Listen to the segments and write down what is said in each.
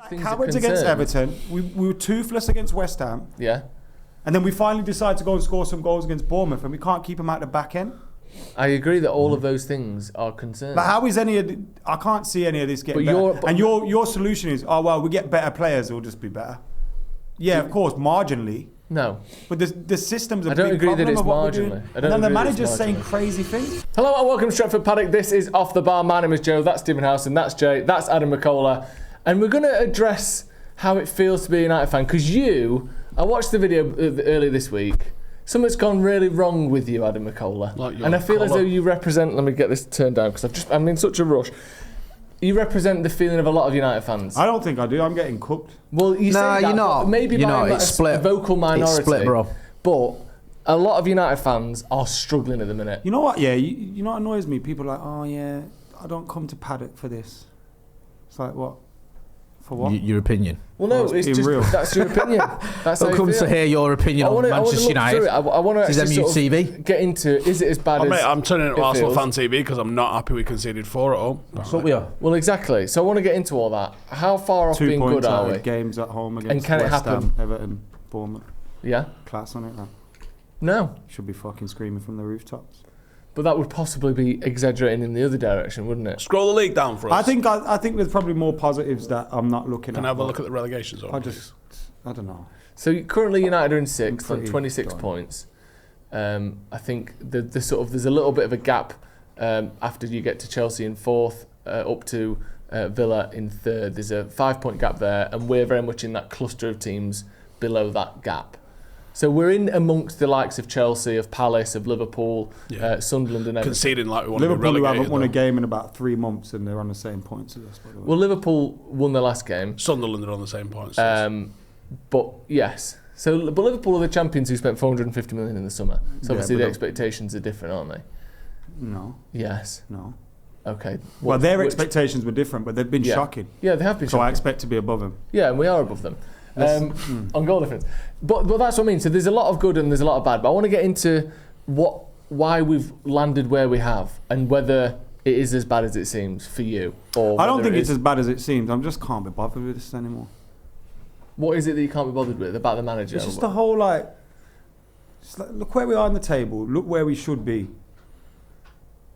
Cowards against Everton. We were toothless against West Ham. Yeah. And then we finally decided to go and score some goals against Bournemouth, and we can't keep them out the back end. I agree that all of those things are concerns. But how is I can't see any of this getting better. And your solution is, we get better players, it'll just be better. Yeah, of course, marginally. No. But the system's a big problem. I don't agree that it's marginally. And then the manager's saying crazy things. Hello and welcome to Stretford Paddock. This is Off the Bar. My name is Joe. That's Stephen Howson. That's Jay. That's Adam Mckola. And we're going to address how it feels to be a United fan. Because I watched the video earlier this week. Something's gone really wrong with you, Adam Mckola. And I feel as though you represent... Let me get this turned down because I'm in such a rush. You represent the feeling of a lot of United fans. I don't think I do. I'm getting cooked. Well, you say that, you're not. Maybe you're by not. It's split. A vocal minority. It's split, bro. But a lot of United fans are struggling at the minute. You know what? Yeah, you know what annoys me? People are like, oh yeah, I don't come to Paddock for this. It's like, what? For what? Your opinion. Well, no, it's just real. That's your opinion. That's how Who comes to hear your opinion on Manchester United? I want to actually MUFC. Get into, is it as bad as... I'm turning it to Arsenal fan TV because I'm not happy we conceded 4 at home. That's what we are. Well, exactly. So I want to get into all that. How far off 2 being points good out are we? Of games at home against and can West it happen? Ham, Everton, Bournemouth. Yeah? Class on it, man. No. Should be fucking screaming from the rooftops. But that would possibly be exaggerating in the other direction, wouldn't it? Scroll the league down for us. I think there's probably more positives that I'm not looking at. Can I have a look at the relegation zone? I don't know. So currently United are in 6th on 26 points. I think there's a little bit of a gap after you get to Chelsea in 4th, up to Villa in 3rd. There's a 5-point gap there, and we're very much in that cluster of teams below that gap. So we're in amongst the likes of Chelsea, of Palace, of Liverpool, Sunderland and Everton. Conceding like we want to be Liverpool, relegated, who haven't won a game in about 3 months, and they're on the same points as us, by the way. Well, Liverpool won their last game. Sunderland are on the same points. But yes. But Liverpool are the champions who spent 450 million in the summer. So obviously the expectations are different, aren't they? No. Yes. No. Okay. Well, their expectations were different, but they've been shocking. Yeah, they have been shocking. So I expect to be above them. Yeah, and we are above them. On goal difference. But that's what I mean. So there's a lot of good and there's a lot of bad. But I want to get into why we've landed where we have and whether it is as bad as it seems for you. Or I don't think it's as bad as it seems. I just can't be bothered with this anymore. What is it that you can't be bothered with about the manager? It's just the whole look where we are on the table. Look where we should be.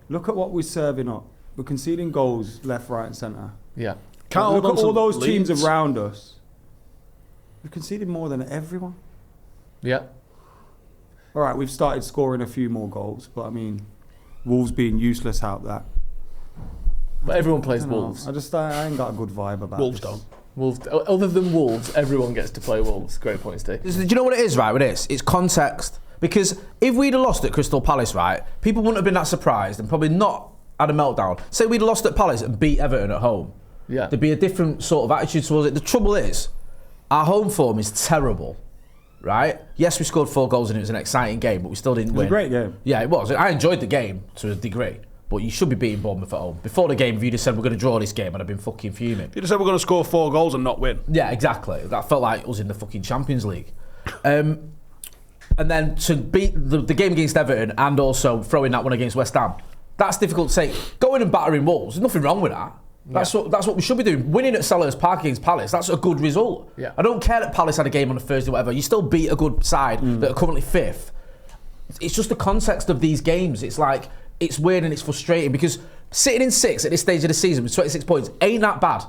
Look at what we're serving up. We're conceding goals left, right and centre. Yeah. Look at all those teams around us. We've conceded more than everyone. Yeah. All right, we've started scoring a few more goals, but I mean, Wolves being useless out that. But everyone plays Wolves. I ain't got a good vibe about Wolves this. don't. Wolves, other than Wolves, everyone gets to play Wolves. Great point, Steve. Do you know what it is, right, with this? It's context. Because if we'd have lost at Crystal Palace, right, people wouldn't have been that surprised and probably not had a meltdown. Say we'd have lost at Palace and beat Everton at home. Yeah. There'd be a different sort of attitude towards it. The trouble is, our home form is terrible, right? Yes, we scored 4 goals and it was an exciting game, but we still didn't win. It was a great game. Yeah, it was. I enjoyed the game to a degree, but you should be beating Bournemouth at home. Before the game, if you'd have said we're going to draw this game, I'd have been fucking fuming. If you'd have said we're going to score 4 goals and not win. Yeah, exactly. That felt like it was in the fucking Champions League. And then to beat the game against Everton and also throwing that one against West Ham, that's difficult to say. Going and battering Wolves, there's nothing wrong with that. That's what we should be doing. Winning at Selhurst Park against Palace, that's a good result. Yeah. I don't care that Palace had a game on a Thursday, whatever. You still beat a good side that are currently 5th. It's just the context of these games. It's like, it's weird and it's frustrating because sitting in 6th at this stage of the season with 26 points ain't that bad,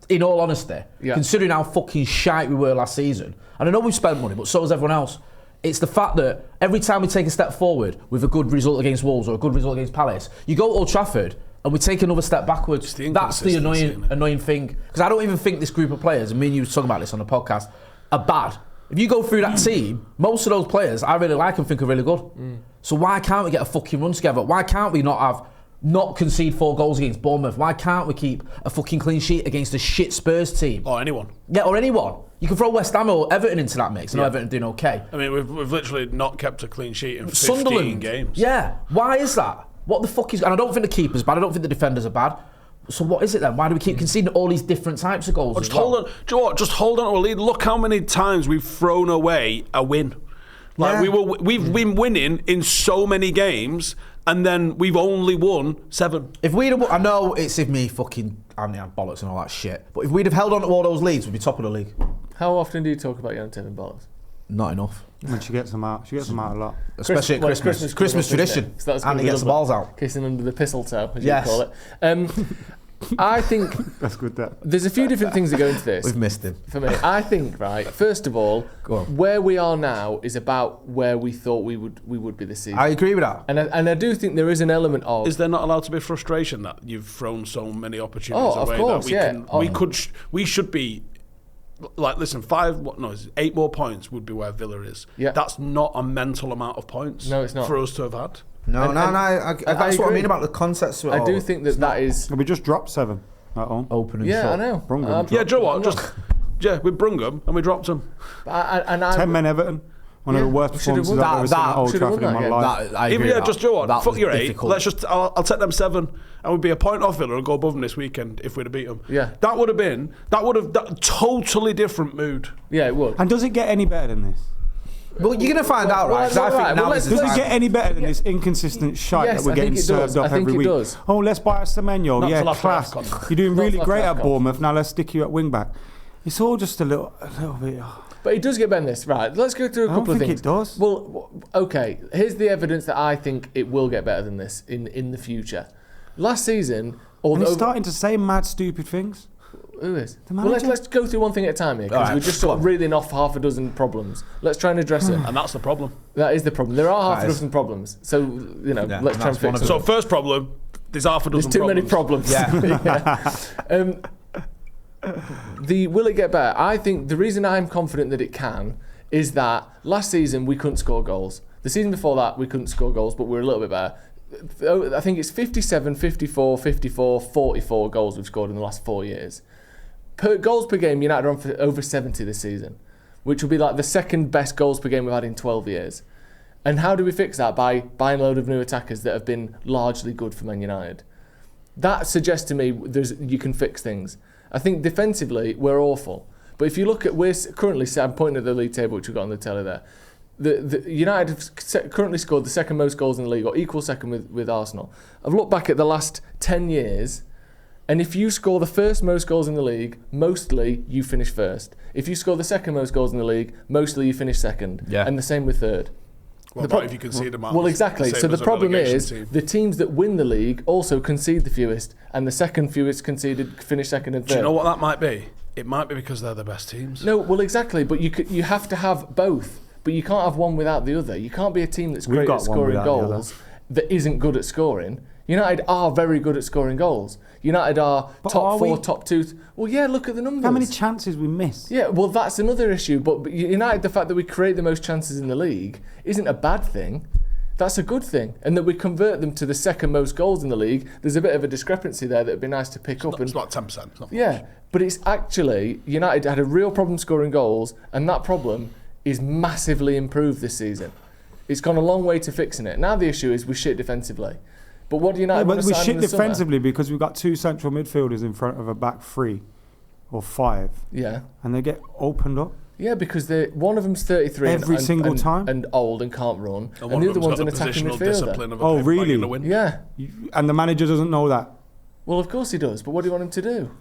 in all honesty, considering how fucking shite we were last season. And I know we've spent money, but so has everyone else. It's the fact that every time we take a step forward with a good result against Wolves or a good result against Palace, you go to Old Trafford and we take another step backwards. That's the annoying thing. Because I don't even think this group of players, and me and you were talking about this on the podcast, are bad. If you go through that team, most of those players I really like and think are really good. So why can't we get a fucking run together? Why can't we not concede 4 goals against Bournemouth? Why can't we keep a fucking clean sheet against a shit Spurs team? Or anyone. Yeah, or anyone. You can throw West Ham or Everton into that mix. I know Everton doing okay. I mean, we've literally not kept a clean sheet in 15 games. Yeah. Why is that? What the fuck is... And I don't think the keeper's bad. I don't think the defenders are bad. So what is it then? Why do we keep conceding all these different types of goals? Just hold on. Do you know what? Just hold on to a lead. Look how many times we've thrown away a win. We've been winning in so many games, and then we've only won 7. If we'd have, I know it's me fucking bollocks and all that shit. But if we'd have held on to all those leads, we'd be top of the league. How often do you talk about Jan Tevin bollocks? Not enough. When she gets them out. She gets them out a lot. Especially at Christmas. Christmas tradition. So and he gets the balls out. Kissing under the mistletoe, as you call it. I think that's good. There's a few different things that go into this. We've missed him. For me, I think, right, first of all, where we are now is about where we thought we would be this season. I agree with that. And I do think there is an element of... Is there not allowed to be frustration that you've thrown so many opportunities away? Of course, that we should be... Like, listen, 8 more points would be where Villa is. Yeah. That's not a mental amount of points. No, it's not. For us to have had. No, that's what I mean about the concepts of it. I do think that is... We just dropped 7 at home. Open and shut. shut. I know. Brungham. Yeah, do you know what? We brung them and we dropped them. 10 men Everton. One of the worst performances I've ever seen at Old Trafford in my life. Just do you know what? Fuck your 8. I'll take them 7 and we'd be a point off Villa and go above them this weekend if we'd have beat them. Yeah. That would have totally different mood. Yeah, it would. And does it get any better than this? Well, you're going to find out, right? Because I think now does it get any better than this inconsistent shite that we're getting served up every week? Oh, let's buy a Semenyo. Yeah, class. You're doing really great at Bournemouth. Now let's stick you at wing back. It's all just a little bit. But it does get better than this, right? Let's go through a couple of things. I don't think it does. Well, okay. Here's the evidence that I think it will get better than this in the future. Last season, and he's starting to say mad, stupid things. Who is? Well, let's go through one thing at a time here, because we're just sort of reeling off half a dozen problems. Let's try and address it. And that's the problem. That is the problem. There are half a dozen problems. So, let's try and fix it. So, first problem, there's half a dozen problems. There's too many problems. Will it get better? I think the reason I'm confident that it can is that last season we couldn't score goals. The season before that we couldn't score goals, but we were a little bit better. I think it's 57, 54, 54, 44 goals we've scored in the last 4 years. Goals per game, United are on for over 70 this season, which will be like the second best goals per game we've had in 12 years. And how do we fix that? By buying a load of new attackers that have been largely good for Man United. That suggests to me you can fix things. I think defensively we're awful, but if you look at, we're currently, I'm pointing at the league table which we've got on the telly there. The United have currently scored the second most goals in the league, or equal second with Arsenal. I've looked back at the last 10 years, and if you score the first most goals in the league, mostly you finish first. If you score the second most goals in the league, mostly you finish second. Yeah. And the same with third. Well, if you concede them out. Well, exactly. So the problem is the teams that win the league also concede the fewest, and the second fewest conceded finish second and third. Do you know what that might be? It might be because they're the best teams. No, well, exactly. But you have to have both. But you can't have one without the other. You can't be a team that's great at scoring goals that isn't good at scoring. United are very good at scoring goals. United are top 4, top 2. Well, yeah, look at the numbers. How many chances we miss? Yeah, well, that's another issue. But United, the fact that we create the most chances in the league isn't a bad thing. That's a good thing. And that we convert them to the second most goals in the league, there's a bit of a discrepancy there that would be nice to pick up. It's about 10%. Yeah, but it's actually, United had a real problem scoring goals, and that problem is massively improved this season. It's gone a long way to fixing it. Now the issue is we shit defensively. But what do United want to sign in the summer? We shit defensively because we've got 2 central midfielders in front of a back 3 or 5. Yeah. And they get opened up. Yeah, because one of them's 33 every single time and old and can't run, and the other one's an attacking midfielder. Oh, really? Yeah. And the manager doesn't know that? Well, of course he does, but what do you want him to do?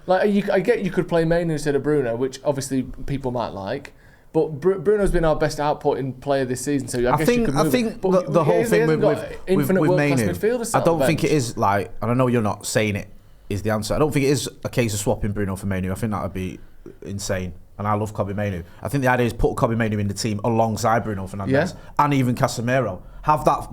Like, I get you could play Mainu instead of Bruno, which obviously people might like. But Bruno's been our best outputting player this season, so I guess you could move. I think the whole thing with Mainu, I don't think it is like, and I know you're not saying it is the answer. I don't think it is a case of swapping Bruno for Mainu. I think that would be insane. And I love Kobbie Mainu. I think the idea is put Kobbie Mainu in the team alongside Bruno Fernandes and even Casemiro. Have that.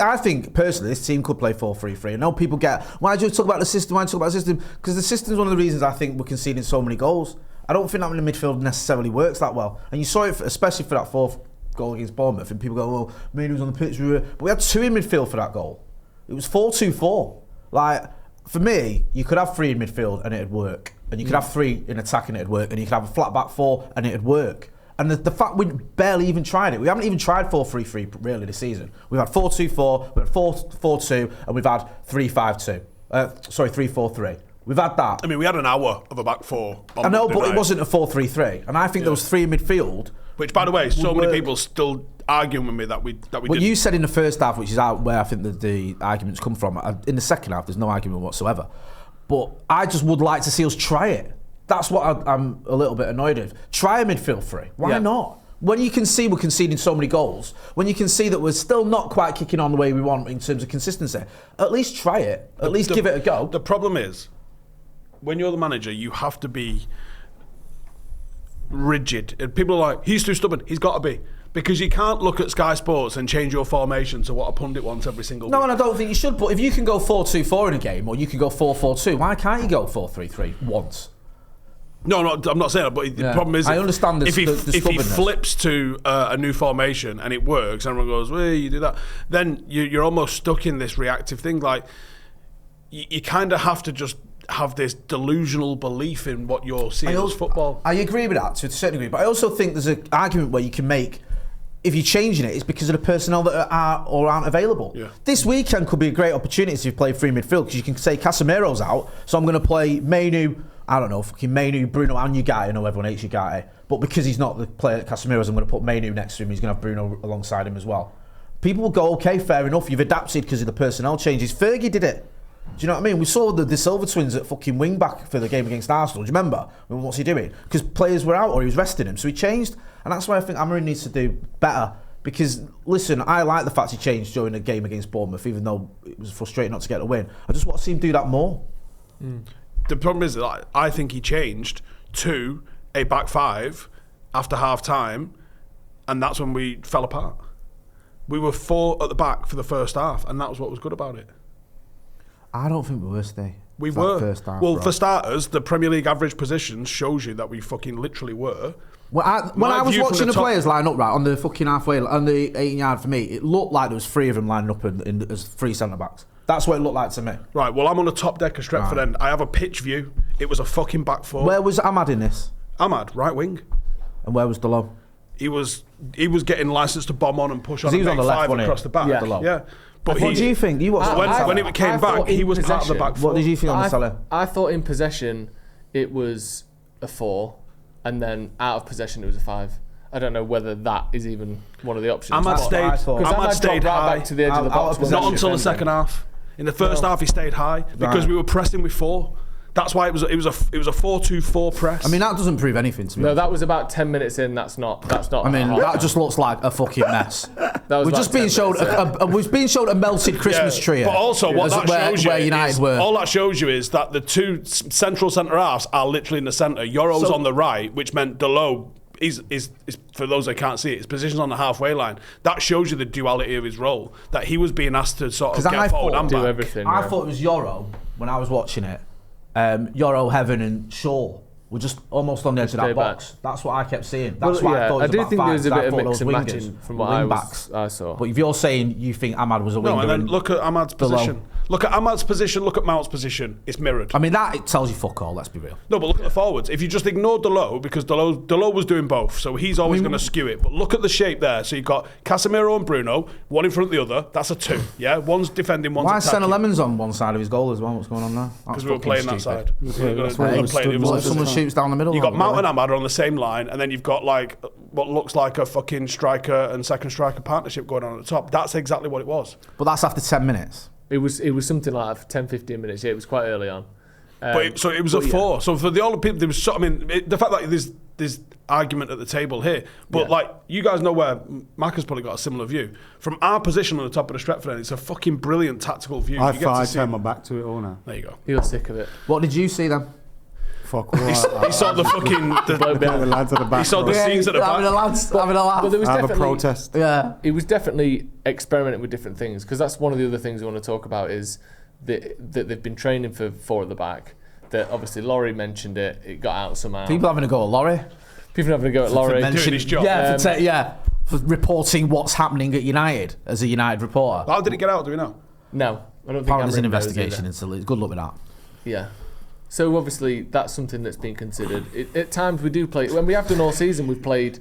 I think personally, this team could play 4-3-3. I know people get, why do you talk about the system? Why do you talk about the system? Because the system is one of the reasons I think we're conceding so many goals. I don't think that in the midfield necessarily works that well. And you saw it, especially for that 4th goal against Bournemouth, and people go, well, Mainu's on the pitch. But we had 2 in midfield for that goal. It was 4-2-4. Like, for me, you could have 3 in midfield and it'd work. And you could have 3 in attack and it'd work. And you could have a flat back 4 and it'd work. And the fact we barely even tried it. We haven't even tried 4-3-3 really this season. We've had 4-2-4, we've had 4-4-2, and we've had 3-5-2. 3-4-3. We've had that. I mean, we had an hour of a back 4. I know, but it wasn't a 4-3-3. And I think those 3 in midfield. Which, by the way, so many people still arguing with me that we didn't. What you said in the first half, which is where I think the arguments come from. In the second half, there's no argument whatsoever. But I just would like to see us try it. That's what I'm a little bit annoyed with. Try a midfield three. Why not? When you can see we're conceding so many goals, when you can see that we're still not quite kicking on the way we want in terms of consistency, at least try it. At least give it a go. The problem is, when you're the manager, you have to be rigid. And people are like, he's too stubborn. He's got to be. Because you can't look at Sky Sports and change your formation to what a pundit wants every single week. No, and I don't think you should. But if you can go 4-2-4 in a game, or you can go 4-4-2, why can't you go 4-3-3 once? No, I'm not saying that, but the problem is, I understand if he flips to a new formation and it works, and everyone goes, well, you do that, then you're almost stuck in this reactive thing. Like, you kind of have to just have this delusional belief in what you're seeing as football. I agree with that to a certain degree, but I also think there's an argument where you can make, if you're changing it, it's because of the personnel that are or aren't available. Yeah. This weekend could be a great opportunity to play free midfield, because you can say Casemiro's out, so I'm going to play Mainu, I don't know, fucking Mainu, Bruno and Ugarte. I know everyone hates Ugarte, but because he's not the player that Casemiro's, I'm going to put Mainu next to him. He's going to have Bruno alongside him as well. People will go, okay, fair enough, you've adapted because of the personnel changes. Fergie did it. Do you know what I mean? We saw the Silva twins at fucking wing back for the game against Arsenal. Do you remember? What's he doing? Because players were out or he was resting them, so he changed. And that's why I think Amorim needs to do better. Because, listen, I like the fact he changed during the game against Bournemouth, even though it was frustrating not to get a win. I just want to see him do that more. The problem is that I think he changed to a back five after half time, and that's when we fell apart. We were 4 at the back for the first half, and that was what was good about it. I don't think we were, Steve. We were. First half, well, for starters, the Premier League average positions shows you that we fucking literally were. When I was watching the players line up, right, on the fucking halfway, on the 18-yard for me, it looked like there was 3 of them lining up as 3 centre-backs. That's what it looked like to me. Right, well, I'm on the top deck of Stretford end. I have a pitch view. It was a fucking back 4. Where was Ahmad in this? Ahmad, right wing. And where was Delon? He was getting licensed to bomb on and push on. He was on the left, across the back. Yeah. But what do you think? When it came back, he was part of the back 4. What did you think on the Salah? I thought in possession it was a 4, and then out of possession it was a 5. I don't know whether that is even one of the options. Ahmad stayed high. Back to the edge of the box. Not until the second half. In the first half, he stayed high because we were pressing with 4. That's why it was a 4-2-4 press. I mean, that doesn't prove anything to me. No, that was about 10 minutes in. That's not. I mean, that just looks like a fucking mess. We're just being showed a melted Christmas tree. But also, what that shows you where United were. All that shows you is that the 2 central centre halves are literally in the centre. Yoro's on the right, which meant Delot is for those that can't see it, his position's on the halfway line. That shows you the duality of his role. That he was being asked to sort of get forward and back. Everything. I thought it was Yoro when I was watching it. Yoro, Heaven and Shaw were just almost on the edge of that box. That's what I kept seeing. That's why I thought it was I do think there was a bit of mix and matching from what I saw. But if you're saying you think Ahmad was a winger, and then look at Ahmad's position. Look at Ahmad's position, look at Mount's position. It's mirrored. I mean, it tells you fuck all, let's be real. No, but look at the forwards. If you just ignore Delot, because Delot was doing both, so he's always going to skew it. But look at the shape there. So you've got Casemiro and Bruno, one in front of the other. That's a 2, yeah? One's defending, one's attacking. Why is Senna Lemons on one side of his goal as well? What's going on there? Because we were playing that side. Someone shoots down the middle. You've got Mount and Ahmad on the same line, and then you've got like what looks like a fucking striker and second striker partnership going on at the top. That's exactly what it was. But that's after 10 minutes. It was something like 10-15 minutes. Yeah, it was quite early on. So it was a 4. So for the older people, there was. The fact that there's argument at the table here, but like you guys know where Mac has probably got a similar view. From our position on the top of the Stretford end, it's a fucking brilliant tactical view. I turn my back to it all now. There you go. You're sick of it. What did you see then? Fuck. He saw the fucking the lads at the back. He saw the scenes at the back. Having a laugh. But there was definitely a protest. Yeah, it was definitely experimenting with different things, because that's one of the other things we want to talk about is that they've been training for 4 at the back. That obviously Laurie mentioned it. It got out somehow. People having a go at Laurie. People having a go at Laurie. Doing his job. For reporting what's happening at United as a United reporter. How did it get out? Do we know? No, I don't think. Apparently there's an investigation into it. Good luck with that. Yeah. So obviously that's something that's been considered. At times we do play. When we have done all season, we've played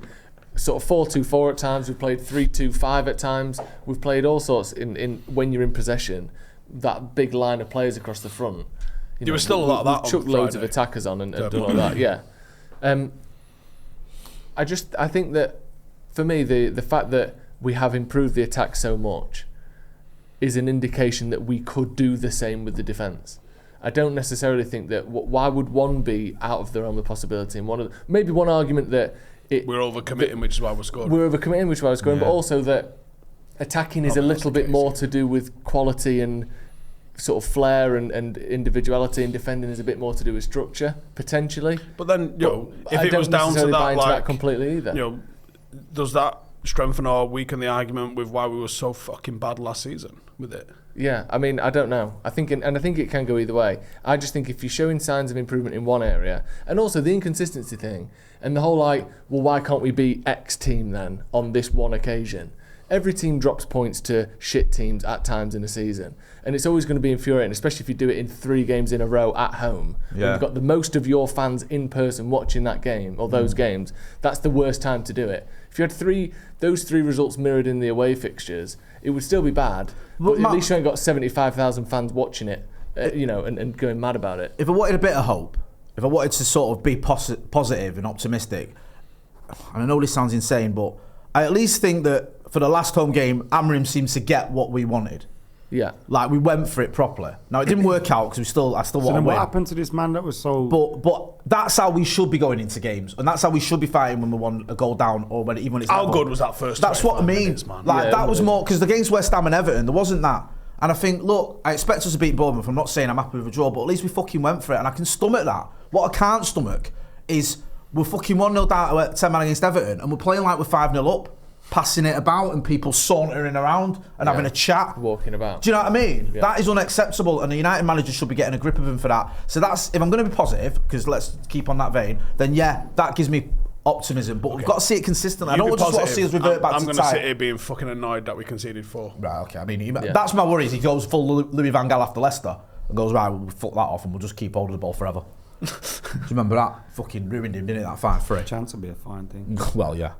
sort of 4-2-4 at times. We've played 3-2-5 at times. We've played all sorts in when you're in possession. That big line of players across the front. There was still a lot of that. Chucked loads of attackers on and done all that. Yeah. I think that for me the fact that we have improved the attack so much is an indication that we could do the same with the defence. I don't necessarily think that. Why would one be out of the realm of possibility? And maybe one argument that we're overcommitting, which is why we're scoring. We're overcommitting, which is why we're scoring, but also that attacking is a little bit more to do with quality and sort of flair and individuality, and defending is a bit more to do with structure, potentially. But then, if it was down to that, completely either. Does that strengthen or weaken the argument with why we were so fucking bad last season with it? Yeah, I mean, I don't know. I think it can go either way. I just think if you're showing signs of improvement in one area, and also the inconsistency thing, and the whole why can't we beat X team then on this one occasion? Every team drops points to shit teams at times in a season, and it's always going to be infuriating, especially if you do it in 3 games in a row at home. Yeah. You've got the most of your fans in person watching that game or those games. That's the worst time to do it. If you had those 3 results mirrored in the away fixtures, it would still be bad. But at least you ain't got 75,000 fans watching it, and going mad about it. If I wanted a bit of hope, if I wanted to sort of be positive and optimistic, and I know this sounds insane, but I at least think that for the last home game, Amorim seems to get what we wanted. Yeah. Like, we went for it properly. Now, it didn't work out because I still want to win. So then what happened to this man that was so... But that's how we should be going into games. And that's how we should be fighting when we want a goal down or even when it's... How good was that first? That's what I mean. Minutes, man. That was more... Because against West Ham and Everton, there wasn't that. And I think, look, I expect us to beat Bournemouth. I'm not saying I'm happy with a draw, but at least we fucking went for it. And I can stomach that. What I can't stomach is we're fucking 1-0 down at 10 man against Everton and we're playing like we're 5-0 up. Passing it about and people sauntering around and having a chat. Walking about. Do you know what I mean? Yeah. That is unacceptable, and the United manager should be getting a grip of him for that. So that's, if I'm going to be positive, because let's keep on that vein, then that gives me optimism. But we've got to see it consistently. I don't just want to see us revert back to I'm going to sit here being fucking annoyed that we conceded 4. Right, okay. I mean, that's my worries. He goes full Louis van Gaal after Leicester and goes, right, we'll fuck that off and we'll just keep holding the ball forever. Do you remember that? Fucking ruined him, didn't it, that 5-3? Chance will be a fine thing. Well, yeah.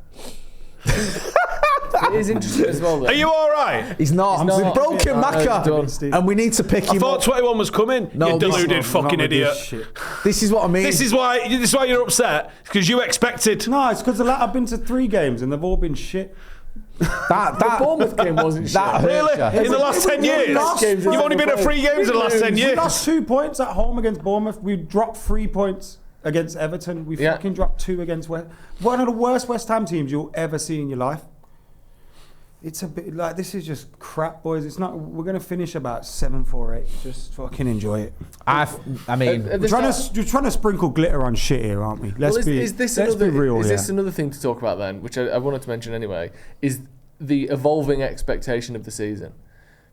It is interesting as well, though. Are you all right? He's not. We've broken Macca, and we need to pick him up. I thought 21 was coming. No, you deluded fucking idiot. This is what I mean. This is why you're upset, because you expected. No, it's because I've been to 3 games and they've all been shit. The Bournemouth game wasn't shit. Really? In the last 10 years? You've only been at 3 games in the last 10 years. We lost 2 points at home against Bournemouth. We dropped 3 points against Everton. We fucking dropped 2 against one of the worst West Ham teams you'll ever see in your life. It's a bit like, this is just crap, boys. It's not. We're going to finish about 7-4-8. Just fucking enjoy it. I mean, we're trying to sprinkle glitter on shit here, aren't we? Let's be real. Is this another thing to talk about then, which I wanted to mention anyway, is the evolving expectation of the season.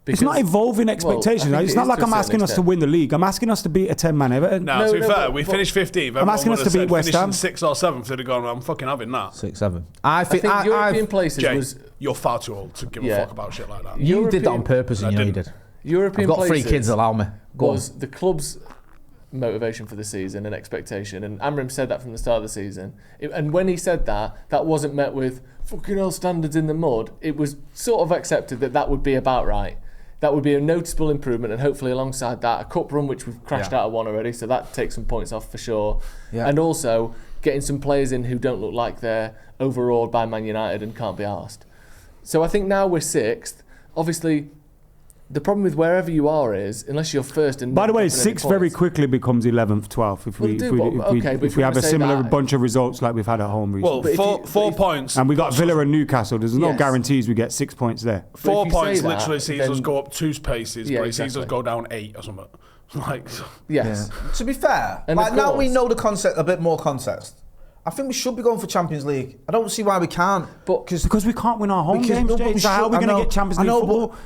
Because, it's not evolving expectations. It's not like I'm asking us to win the league. I'm asking us to beat a 10-man Everton. No, to be fair, we finished 15th. I'm asking us to beat West Ham. 6th or 7th, they'd have gone, I'm fucking having that. 6-7. I think European places Jay, you're far too old to give a fuck about shit like that. You did that on purpose, and you did. European I've got 3 kids, allow me. Was the club's motivation for the season and expectation, and Amorim said that from the start of the season. And when he said that wasn't met with fucking hell standards in the mud. It was sort of accepted that would be about right. That would be a noticeable improvement, and hopefully alongside that, a cup run, which we've crashed out of 1 already, so that takes some points off for sure. Yeah. And also getting some players in who don't look like they're overawed by Man United and can't be arsed. So I think now we're 6th. Obviously, the problem with wherever you are is, unless you're first... And by the way, 6th very quickly becomes 11th, 12th if we have a similar bunch of results like we've had at home recently. Well, 4 points. And we got Villa and Newcastle. There's no guarantees we get 6 points there. 4 points literally sees us go up 2 paces, but it sees us go down 8 or something. Yes. Yeah. To be fair, now we know the concept, a bit more context. I think we should be going for Champions League. I don't see why we can't. Because we can't win our home games, Jay. So how are we going to get Champions League football?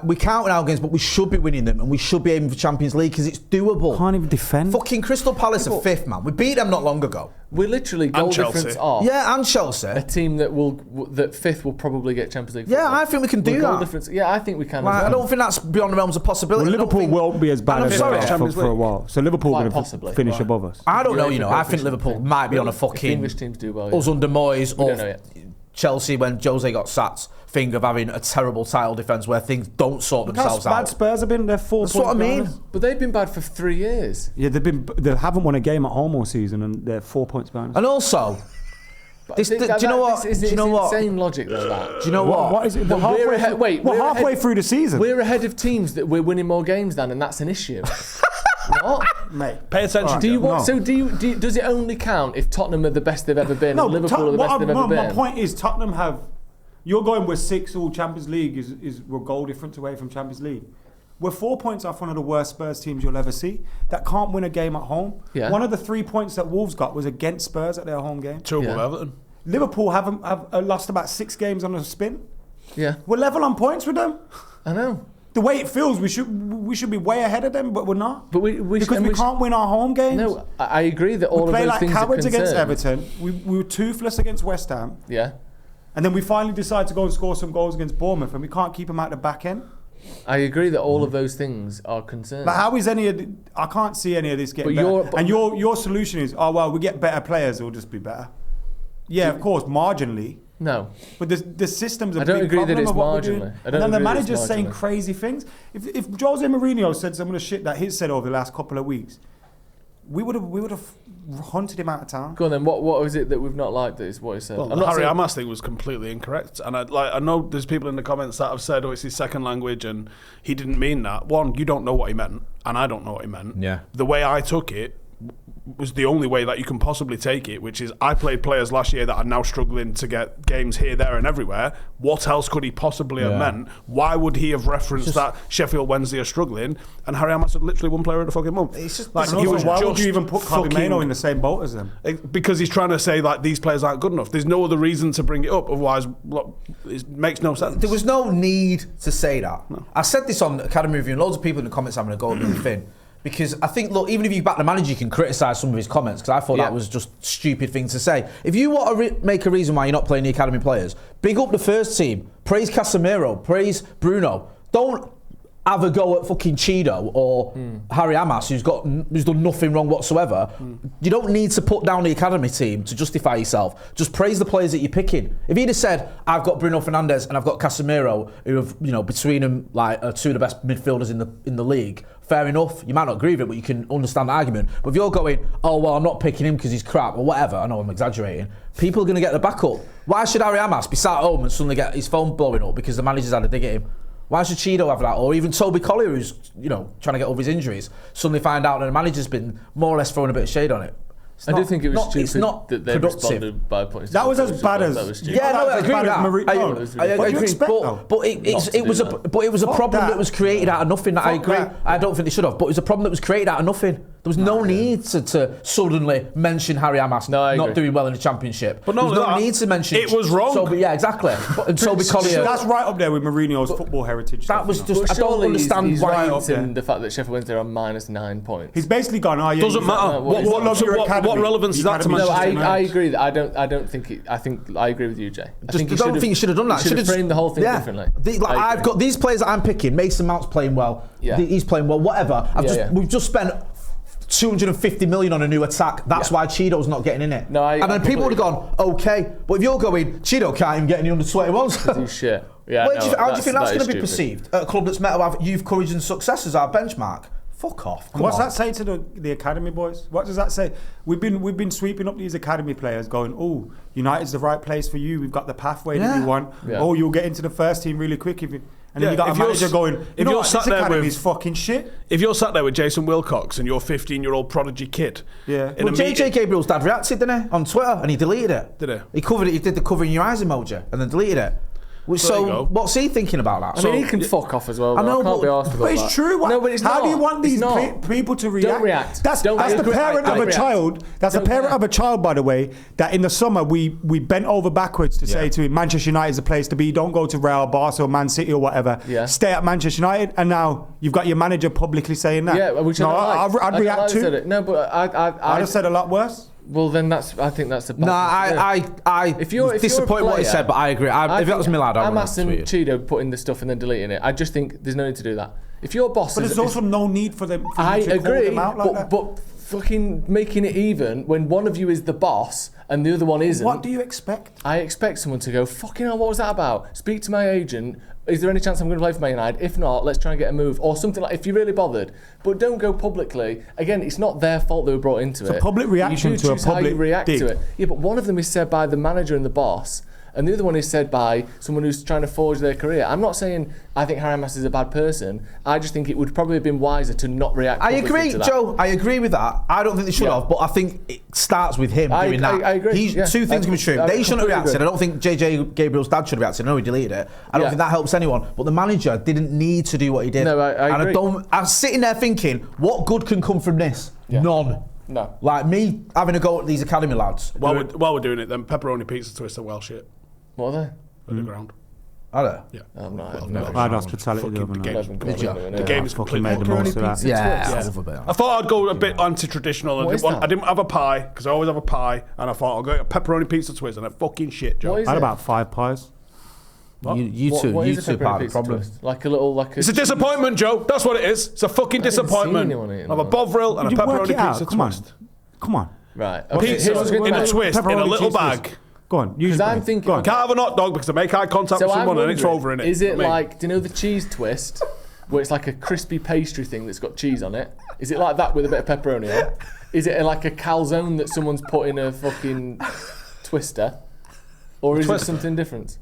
We can't win our games, but we should be winning them, and we should be aiming for Champions League because it's doable. Can't even defend. Fucking Crystal Palace are 5th, man. We beat them not long ago. We're literally goal difference off. Yeah, and Chelsea. A team that 5th will probably get Champions League. Yeah, I think we can do that. Yeah, I think we can. I don't think that's beyond the realms of possibility. Well, Liverpool won't be as bad as for a while. So Liverpool will finish above us. I don't know. I think Liverpool might be on a fucking English teams do well. Us under Moyes or Chelsea when Jose got sacked. Thing of having a terrible title defence where things don't sort themselves out. Bad Spurs have been there 4 points. That's what I mean. But they've been bad for 3 years. Yeah, they haven't won a game at home all season, and they're 4 points behind us. And also, do you know what? It's insane logic though. That. Do you know what? What is it? We're halfway through the season. We're ahead of teams that we're winning more games than, and that's an issue. What? Mate, Pay attention. Right. Do you want? No. So does it only count if Tottenham are the best they've ever been? No, and Liverpool are the best they've ever been. My point is Tottenham have. You're going with 6 all Champions League we're goal difference away from Champions League. We're 4 points off one of the worst Spurs teams you'll ever see that can't win a game at home. Yeah. One of the 3 points that Wolves got was against Spurs at their home game. 2 with Everton. Liverpool have lost about 6 games on a spin. Yeah, We're level on points with them. I know. The way it feels, we should be way ahead of them, but we're not. But we can't win our home games. No, I agree that all we of play those like things cowards are against concerned. Everton. We were toothless against West Ham. Yeah. And then we finally decide to go and score some goals against Bournemouth, and we can't keep them out the back end. I agree that all of those things are concerned. But how is I can't see any of this getting better. Your solution is, oh, well, we get better players, it'll just be better. Yeah, of course, marginally. No. But the system's a I don't big agree problem that it's of what we're marginally. doing. I don't And then the agree that it's manager's saying marginally. crazy things. If Jose Mourinho said some of the shit that he's said over the last couple of weeks, we would have hunted him out of town. Go on then. What was it that we've not liked? That is what he said. Well, I'm the not Harry saying- Hamas thing was completely incorrect, and I know there's people in the comments that have said, "Oh, it's his second language," and he didn't mean that. One, you don't know what he meant, and I don't know what he meant. Yeah. The way I took it was the only way that you can possibly take it, which is I played players last year that are now struggling to get games here, there, and everywhere. What else could he possibly have meant? Why would he have referenced that Sheffield Wednesday are struggling and Harry Hamas had literally one player of the fucking month? It's just Like, he was why would just you even put fucking- Carmelo in the same boat as them? Because he's trying to say like these players aren't good enough. There's no other reason to bring it up. Otherwise, look, it makes no sense. There was no need to say that. No. I said this on Academy Review, and loads of people in the comments having a go at me with Finn. Because I think, look, even if you back the manager, you can criticise some of his comments, because I thought that was just a stupid thing to say. If you want to make a reason why you're not playing the academy players, big up the first team, praise Casemiro, praise Bruno. Don't have a go at fucking Cheeto or Harry Hamas, who's done nothing wrong whatsoever. You don't need to put down the academy team to justify yourself. Just praise the players that you're picking. If he'd have said, I've got Bruno Fernandes and I've got Casemiro, who have, between them, like, are two of the best midfielders in the league, fair enough. You might not agree with it, but you can understand the argument. But if you're going, oh, well, I'm not picking him because he's crap, or whatever, I know I'm exaggerating, people are going to get the back up. Why should Harry Hamas be sat at home and suddenly get his phone blowing up because the manager's had a dig at him? Why should Cheeto have that? Or even Toby Collier, who's, trying to get over his injuries, suddenly find out that the manager's been more or less throwing a bit of shade on it. I do think it was stupid it's not that they productive. responded by points. That was as bad as. That was stupid. Yeah, no, I agree with that. I What do you agree, expect, though? but it was a problem that was created out of nothing. I agree. that. I don't think they should have, but it was a problem that was created out of nothing. There was no need to suddenly mention Harry Hamas No, I not agree. doing well in the Championship. But there was not no only that, need to mention it was wrong. Yeah, exactly. And Toby Collier. That's right up there with Mourinho's football heritage. That was just. But I don't surely understand he's why. right in the fact that Sheffield Wednesday are minus 9 points. He's basically gone, oh, yeah. Doesn't matter. What relevance is that to No, Manchester I agree that I don't think it, I think I agree with you, Jay. I I don't think you should have done that. Should have framed the whole thing differently. I've got these players that I'm picking. Mason Mount's playing well. Yeah. He's playing well. Whatever. We've just spent 250 million on a new attack. That's why Cheeto's not getting in it. No, and then people would have gone, okay. But if you're going, Cheeto can't even get any under 21s. He's shit. Yeah, How do you think that's going to be perceived at a club that's meant to have youth, courage, and success as our benchmark? Fuck off. What's that say to the academy boys? What does that say? We've been sweeping up these academy players, going, "Oh, United's the right place for you. We've got the pathway that you want. Yeah. Oh, you'll get into the first team really quick if you." And then you got a manager going, "You know what? This academy's fucking shit." If you're sat there with Jason Wilcox and your 15-year-old prodigy kid, Well, JJ Gabriel's dad reacted, didn't he, on Twitter, and he deleted it. Did he? He covered it. He did the covering your eyes emoji, and then deleted it. So what's he thinking about that? I mean, he can fuck off as well. I know, I can't be asked about But it's that. true. No, but it's How not. do you want these It's not. people to react? Don't react. That's Don't the react. parent of Don't a react. child. That's Don't the parent react. of a child, by the way, that in the summer we bent over backwards to say to him, Manchester United is the place to be. Don't go to Real, Barca or Man City or whatever. Yeah. Stay at Manchester United. And now you've got your manager publicly saying that. Yeah, which I'd react to. No, but I'd have said a lot worse. Well, then I think that's a bad No, I if you're disappointed what he said, but I agree. If that was me, lad, I'm asking Cheeto putting the stuff and then deleting it. I just think there's no need to do that. If your boss, But there's also no need for them. For I you to agree, call them out like that. but fucking making it even when one of you is the boss and the other one isn't. What do you expect? I expect someone to go, fucking hell, what was that about? Speak to my agent. Is there any chance I'm going to play for Man United? If not, let's try and get a move. Or something like, if you're really bothered. But don't go publicly. Again, it's not their fault they were brought into it. It's a public reaction you to a choose how public you react dig. to it. Yeah, but one of them is said by the manager and the boss. and the other one is said by someone who's trying to forge their career. I'm not saying I think Harry Master's a bad person. I just think it would probably have been wiser to not react. I agree, to that. Joe. I agree with that. I don't think they should have, but I think it starts with him doing that. I agree. Two things can be true. They shouldn't have reacted. I don't think JJ Gabriel's dad should have reacted. I know he deleted it. I don't think that helps anyone. But the manager didn't need to do what he did. No, I agree. I'm sitting there thinking, what good can come from this? Yeah. None. No. Like me having a go at these academy lads. While we're doing it, then pepperoni pizza twists are well shit. What are they? At the ground. Are they? Yeah. I'm not. I had hospitality the other night. The game is Fucking completely made the most of that. Yeah. Over there. I thought I'd go a bit anti-traditional. I didn't have a pie, because I always have a pie, and I thought I'll go get a pepperoni pizza twist, and a fucking shit, Joe. What is I had it? about 5 pies. You two What is a part of the pepperoni problem. pizza twist? Like a little, It's a disappointment, Joe. That's what it is. It's a fucking disappointment. anyone eating I have a that. Bovril and a Would you work pepperoni it out? pizza Come on. twist. Come on. Right. Okay, Pizza here's what's in going a on. twist, in a Pepperoni little cheese bag. twist. Go on. Use Because your I'm brain. thinking- Go on. Can't have a hot dog because I make eye contact with I'm someone and it's wondering, over in it. Is it I mean, like, do you know the cheese twist, where it's like a crispy pastry thing that's got cheese on it? Is it like that with a bit of pepperoni on? Is it like a calzone that someone's put in a fucking twister? Or is it something different?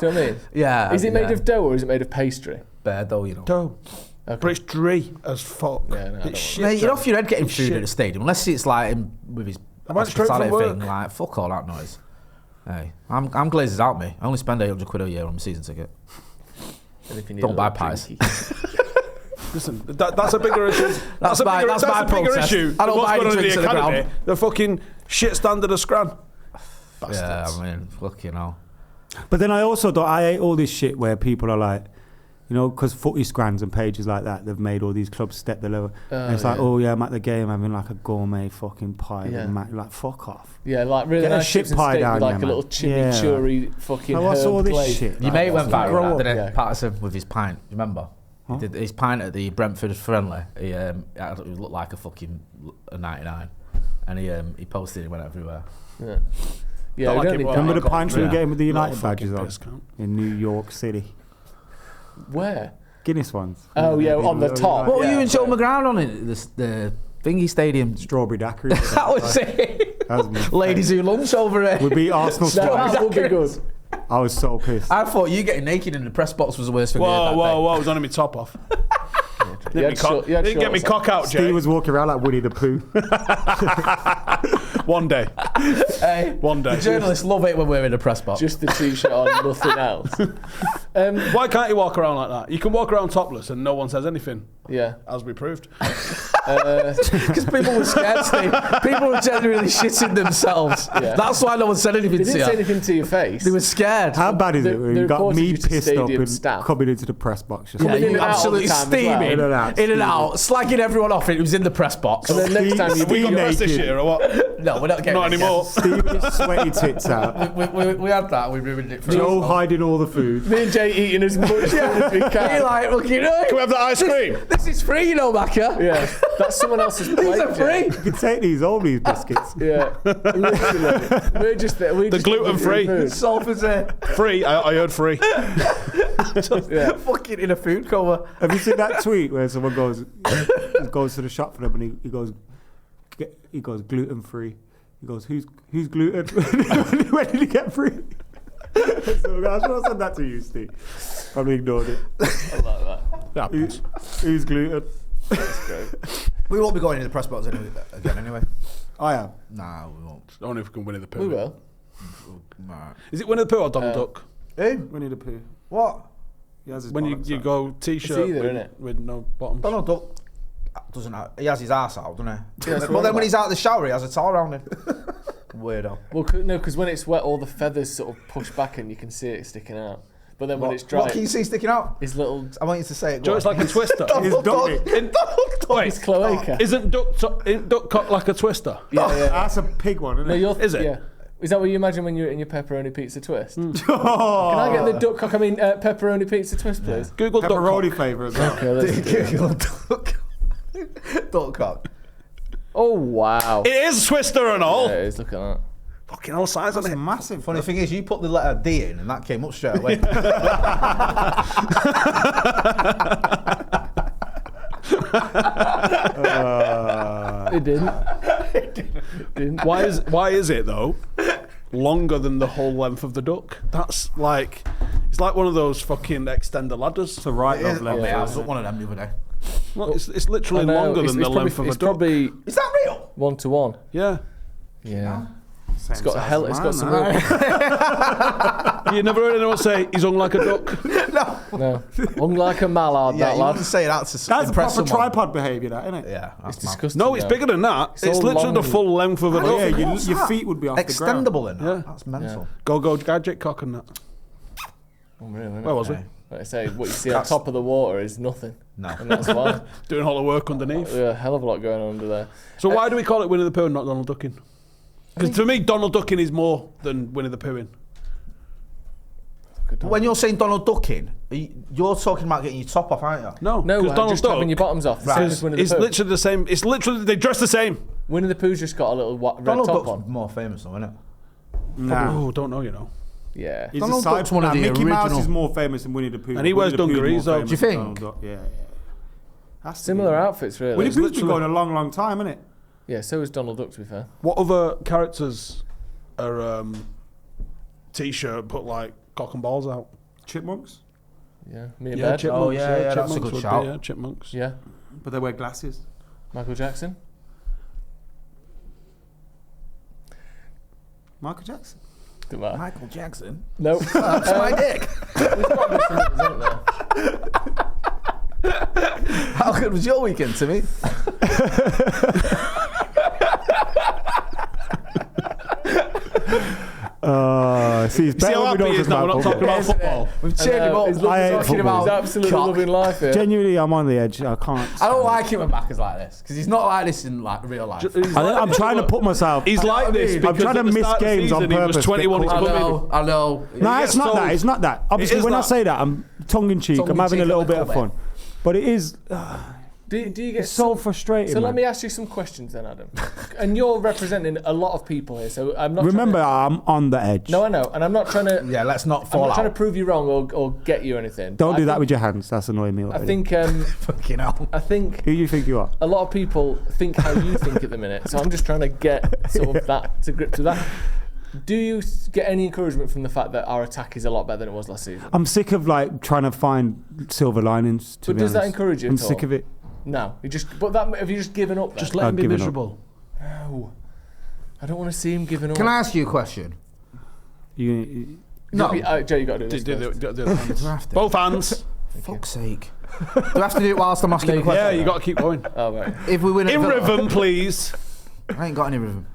Do you know what I mean? Yeah. Is it made of dough or is it made of pastry? bare dough, you know? Dough. Okay. But it's dry as fuck. Yeah, no, I don't It's want shit. Mate, you're Joe. off your head getting It's food shit. at the stadium, unless it's like him with his I went straight from hospitality thing. work. Like, fuck all that noise. Hey, I'm glazes out, me. I only spend £800 a year on my season ticket. And if you need Don't a buy little pies. drinky. Listen, that's a bigger issue. That's my bigger protest. issue. I don't What's buy going any on in drinks the at the academy? ground. The fucking shit standard of Scran. Yeah, Bastards. I mean, fuck, you know. But then I also thought I hate all this shit where people are like, you know, because footy scrans and pages like that, they've made all these clubs step the level. And it's like, yeah. oh yeah, I'm at the game having like a gourmet fucking pie. Yeah. And like, fuck off. Yeah, like really Get a nice shit chips and pie steak down with like here, a little man. chimichurri fucking Like, what's herb all this glaze. shit? Your mate went Grow viral, up. didn't Yeah. it? Patterson with his pint. You remember? Huh? He did his pint at the Brentford friendly. He looked like a fucking a 99, and he posted. It went everywhere. Yeah, yeah. Don't we like don't it, need but that. Remember the got pints we were yeah. getting with the Lot United of badges fucking on discount. in New York City? Where? Guinness ones. Oh, yeah, on the top. What were Yeah, you and Joe okay. McGrath on it? The thingy stadium. Strawberry daiquiri. That was it. That was my Ladies who lunch over it. We beat Arsenal twice. That would be good. I was so pissed. I thought you getting naked in the press box was the worst thing. Whoa, I was only my top off. Didn't get me cock out, Jay. Steve was walking around like Winnie the Pooh. One day. Hey, One day. the journalists love it when we're in the press box. Just the t-shirt on, nothing else. Why can't you walk around like that? You can walk around topless and no one says anything, Yeah. as we proved. Because people were scared, Steve. People were genuinely shitting themselves. Yeah. That's why no one said anything They to didn't say you. anything to your face. They were scared. How bad is The- it when the you got reporter me just pissed up stadium and staff. coming into the press box? Just Yeah, Coming in you and out all the absolutely time as well. steaming, In and out, in and steaming. out, slagging everyone off. It was in the press box. And then next time you Steve We got press this naked. year or what? No, we're not getting Not it anymore. Steve with his sweaty tits out. We had that. We ruined it. For Joe hiding all the food. Me and Jay eating as much food as we You're can. like, look, you know, Can we have that ice cream? this is free, you know, Macca. Yeah, that's someone else's plate. These are free. You can take these Albies biscuits. Yeah, literally. We're just The gluten-free. food. Sulphur's here. Free. I heard free. Yeah. Fucking in a food coma. Have you seen that tweet where someone goes to the shop for them and he goes gluten free. He goes, who's gluten? When did he get free? So I should have said that to you, Steve. Probably ignored it. I like that. Who's gluten? That's great. We won't be going in the press box again anyway. I am. Nah, we won't. Only if we can Winnie the Pooh. We will. Nah. Is it Winnie the Pooh or Donald Duck? Who? Winnie the Pooh. What? He has his When bollocks you out. go t-shirt It's either, with, innit? with no bottoms. Donald Duck doesn't have, he has his arse out, doesn't he? Yeah, that's But what then I'm when he's out of the shower, he has a towel around him. Weirdo. Well, no, because when it's wet, all the feathers sort of push back and you can see it sticking out. But then when it's dry, What can you see sticking out? his little I want you to say it. Joe, it's like a twister. His doggy. his cloaca. Isn't duck cock like a twister? Yeah, yeah. That's a pig one, isn't No, it? you're, Is it? Yeah. Is that what you imagine when you're eating your pepperoni pizza twist? Oh, Can I get the duck cock? I mean, pepperoni pizza twist, please. Google duck pepperoni cock. flavour as well. Okay, let's do it. Duck cock. Oh wow! It is twister and all. Yeah, it is. Look at that. Fucking all size on That's it. massive. Funny thing is, you put the letter D in, and that came up straight away. It didn't. It didn't. Why is it though? longer than the whole length of the duck. That's like, it's like one of those fucking extender ladders. It's a right of level. I was up one of them the other day. Well, it's literally longer than the length of a duck. It's probably Is that real? 1-to-1. Yeah. Yeah. Same It's got size hell. as It's mine, got some. man. You never heard anyone say he's hung like a duck? No, hung like a mallard. Yeah, that you lad. wouldn't say that to That's impress proper someone. tripod behaviour, that, isn't it? Yeah, It's that's mad. disgusting. No, it's though. bigger than that. It's all literally the long. full length of a Oh, yeah, duck. your feet would be off the ground. Extendable then. Yeah. That's mental. Go, gadget cock and that. Unreal, isn't it? Where was we? Like I say, what you see on top of the water is nothing. No. And that's why. Doing all the work underneath. There's a hell of a lot going on under there. So why do we call it Winnie the Pooh and not Donald Ducking? Because to me, Donald Ducking is more than Winnie the Poohing. When you're saying Donald Ducking, you're talking about getting your top off, aren't you? No, No, because Donald just having your Duck bottoms off. Right. Same as Winnie the is Pooh. literally the same. It's literally, they dress the same. Winnie the Pooh's just got a little red Donald top Duck's on. more famous though, isn't it? Nah. Oh, don't know, you know. Yeah. He's Donald a side Duck's one of the Mickey Mouse original- is more famous than Winnie the Pooh. And he wears Winnie the Pooh's dungarees, more though. famous Do you than think? Donald Duck. Yeah. Has to Similar be. outfits, really. Winnie It's Pooh's been literally- going a long, long time, isn't it? Yeah, so is Donald Duck, to be fair. What other characters are T-shirt put like cock and balls out? Chipmunks, Yeah. Me and Yeah, Bed. chipmunks. Oh, yeah, that's a chipmunks good would be, shout. yeah, chipmunks. Yeah. but they wear glasses. Michael Jackson. Michael Jackson. Don't matter. Michael Jackson. Nope. That's my dick. There's got to be some others, isn't there? How good was your weekend, Timmy? See, it's See better how when we happy don't he is talk now. We're not about talking about football. We've cheered him up. He's I hate talking football. about He's absolutely cock. loving life here. Genuinely, I'm on the edge. I can't. I don't like him when Mac is like this because he's not like this in like real life. I'm trying to put myself. He's like this I'm because trying to at the miss start of the games on season, he was purpose. 21 Get I he's caught. coming. know. I know. No, He it's gets not sold. that. It's not that. Obviously, is when I that. say that, I'm tongue in cheek. I'm having a Tongue-in-cheek little a bit of little fun. But it is Do you get it's so frustrating. So let man. me ask you some questions then, Adam. And you're representing a lot of people here, so I'm not. Remember, trying I'm on the edge. no, I know, and I'm not trying to. Yeah, let's not I'm fall not trying to out. prove you wrong or get you anything. Don't But do I that think- with your hands. That's annoying me I already. think. Fucking hell. I think Who you think you are? a lot of people think how you think at the minute. So I'm just trying to get sort of that to grips with that. Do you get any encouragement from the fact that our attack is a lot better than it was last season? I'm sick of like trying to find silver linings. To But be does that honest. encourage you I'm at sick all? of it. No, you just. But that have you just given up? Then? Just let him be I've given up. miserable. No, I don't want to see him giving up. Can I ask you a question? You, No. Joe, you got to do this. first. Do the hands. Both hands. Fuck's sake. Do I have to do it whilst I'm asking the question? Yeah, you got to keep going. Oh, right. If we win at In Villa, rhythm, please. I ain't got any rhythm.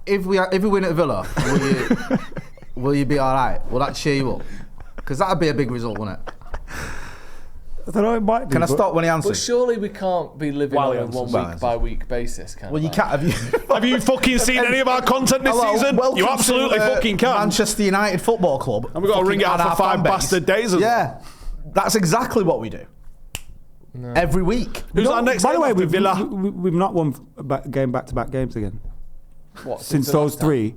If we win at Villa, will you be all right? Will that cheer you up? Because that'd be a big result, wouldn't it? I don't know. It might be, Can I but- stop when he But answers? surely we can't be living While on he a answers. one Well, week by week basis, can Well, you we? can't. Have you? Have you fucking seen any of our content this Hello, season? welcome You absolutely to, fucking can. Manchester United Football Club. And we've got to Fucking ring it out and for our 5 fan base. bastard days as well. Yeah, that's exactly what we do. Every week. Who's No, our next by the game way, after we've, Villa? we've not won back-to-back games again. What, Since the those last time? three,